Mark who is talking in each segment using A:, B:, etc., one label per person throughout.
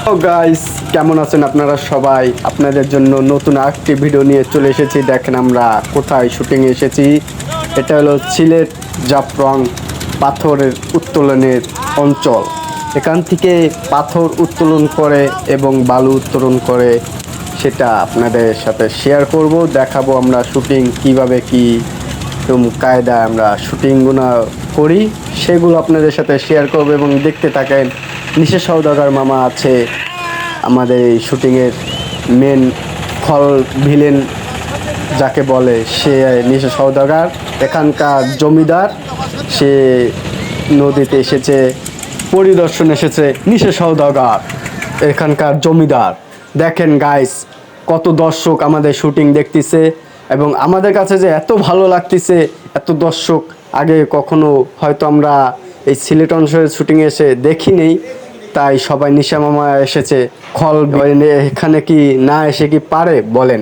A: Guys, কেমন আছেন আপনারা সবাই? আপনাদের জন্য নতুন আরেকটি ভিডিও নিয়ে চলে এসেছি। দেখেন আমরা কোথায় শুটিং এসেছি। এটা হলো সিলেট জাফলং পাথরের উত্তোলনের অঞ্চল। এখান থেকে পাথর উত্তোলন করে এবং বালু উত্তোলন করে সেটা আপনাদের সাথে শেয়ার করব, দেখাবো আমরা শুটিং কিভাবে কি কায়দায় আমরা শুটিংগুলো করি সেগুলো আপনাদের সাথে শেয়ার করব এবং দেখতে থাকেন। নিশা সওদাগর মামা আছে আমাদের এই শুটিংয়ের মেন খল ভিলেন যাকে বলে, সে নিশা সওদাগর, এখানকার জমিদার। সে নদীতে এসেছে, পরিদর্শন এসেছে নিশা সওদাগর, এখানকার জমিদার। দেখেন গাইস, কত দর্শক আমাদের শুটিং দেখতেছে এবং আমাদের কাছে যে এত ভালো লাগতেছে, এত দর্শক আগে কখনো হয়তো আমরা এই সিলেট অঞ্চলের শুটিং এসে দেখি নেই। তাই সবাই নিশা মামা এসেছে, খল এখানে কি না এসে কি পারে বলেন?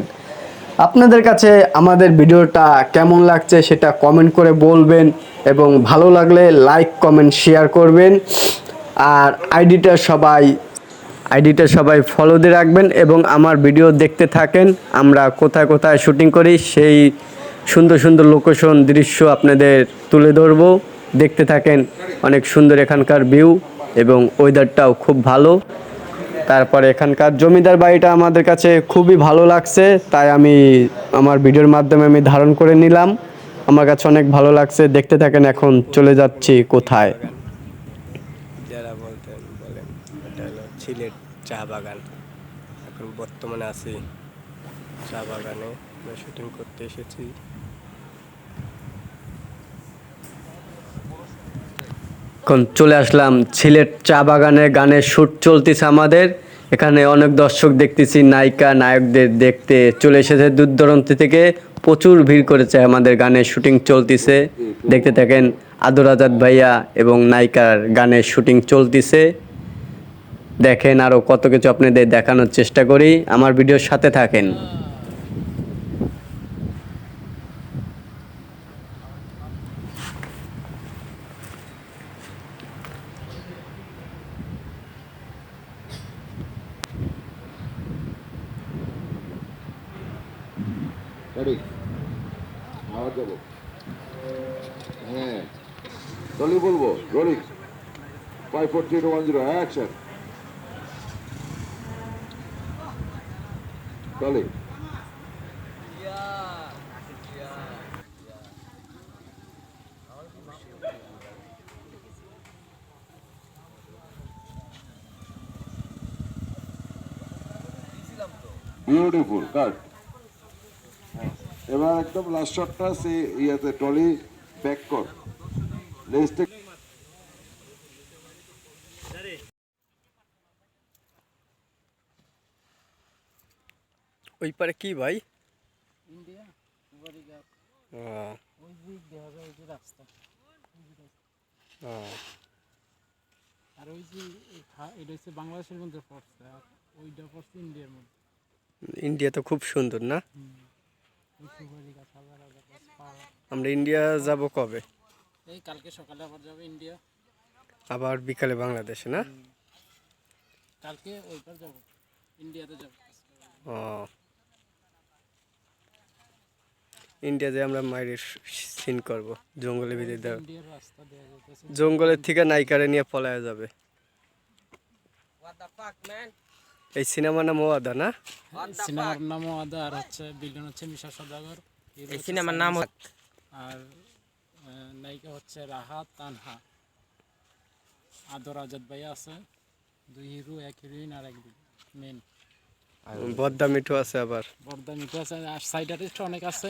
A: আপনাদের কাছে আমাদের ভিডিওটা কেমন লাগছে সেটা কমেন্ট করে বলবেন এবং ভালো লাগলে লাইক কমেন্ট শেয়ার করবেন। আর আইডিটা সবাই ফলো দিয়ে রাখবেন এবং আমার ভিডিও দেখতে থাকেন। আমরা কোথায় কোথায় শুটিং করি সেই সুন্দর সুন্দর লোকেশন দৃশ্য আপনাদের তুলে ধরবো, দেখতে থাকেন। অনেক সুন্দর এখানকার ভিউ এবং ওয়েদারটাও খুব ভালো। তারপরে এখানকার জমিদার বাড়িটা আমাদের কাছে খুবই ভালো লাগছে, তাই আমি আমার ভিডিওর মাধ্যমে আমি ধারণ করে নিলাম। আমার কাছে অনেক ভালো লাগছে, দেখতে থাকেন। এখন চলে যাচ্ছি কোথায়।
B: যারা বলতেন বলেন, এটা হলো সিলেট চা বাগান। এখন বর্তমানে আছি চা বাগানে, আমরা শুটিং করতে এসেছি।
A: এখন চলে আসলাম সিলেট চা বাগানে, গানের শ্যুট চলতেছে আমাদের এখানে। অনেক দর্শক দেখতেছি, নায়িকা নায়কদের দেখতে চলে এসেছে দূর দূরান্ত থেকে, প্রচুর ভিড় করেছে। আমাদের গানের শুটিং চলতেছে, দেখতে থাকেন। আদর আজাদ ভাইয়া এবং নায়িকার গানের শুটিং চলতেছে। দেখেন আরও কত কিছু আপনাদের দেখানোর চেষ্টা করি, আমার ভিডিওর সাথে থাকেন।
C: রেডি, আওয়াজ দেবো। হ্যাঁ, তাহলে বলবো রোলিং 5 4 3 2 1 0 অ্যাকশন। তাহলে বিউটিফুল কাট। এবার একদম লাস্ট শটটা সে ইয়াতে ট্রলি ব্যাক কর, নেক্সট।
A: ওই পারে কি ভাই?
D: ইন্ডিয়া কুমারীঘাট, ওই দিক দিয়ে হবে ওই যে রাস্তা, আর ওই যে এটা হচ্ছে বাংলাদেশের মধ্যে পড়ছে, আর ওইটা পড়ছে ইন্ডিয়ার মধ্যে।
A: ইন্ডিয়া তো খুব সুন্দর না?
D: ওই কুমারীঘাট হাজার হাজার পাহাড়।
A: আমরা ইন্ডিয়া যাব কবে?
D: এই কালকে সকালে আবার যাবে ইন্ডিয়া,
A: আবার বিকালে বাংলাদেশে না?
D: কালকে ওইবার যাব, ইন্ডিয়াতে যাব।
A: ও, ইন্ডিয়াতে আমরা মায়ের সিন করব, জঙ্গলের ভিতরে দেওয়া,
D: ইন্ডিয়ার রাস্তা দেওয়া যেতেছে।
A: জঙ্গলের থেকে নায়িকারে নিয়ে পলায়া যাবে। এই সিনেমার নাম ওয়াদা না?
D: সিনেমার নামও আদা, আর হচ্ছে বিলন হচ্ছে নিশা সওদাগর।
B: এই সিনেমার নাম
D: আর নায়িকা হচ্ছে রাহাত তানহা। আদর আজাদ ভাইয়া আছে, দুই হিরো, এক হিরোইন আর এক মেন।
A: বদ্দা মিঠু আছে, আবার
D: বর্দা মিঠু আছে, আর সাইড আর্টিস্ট অনেক আছে।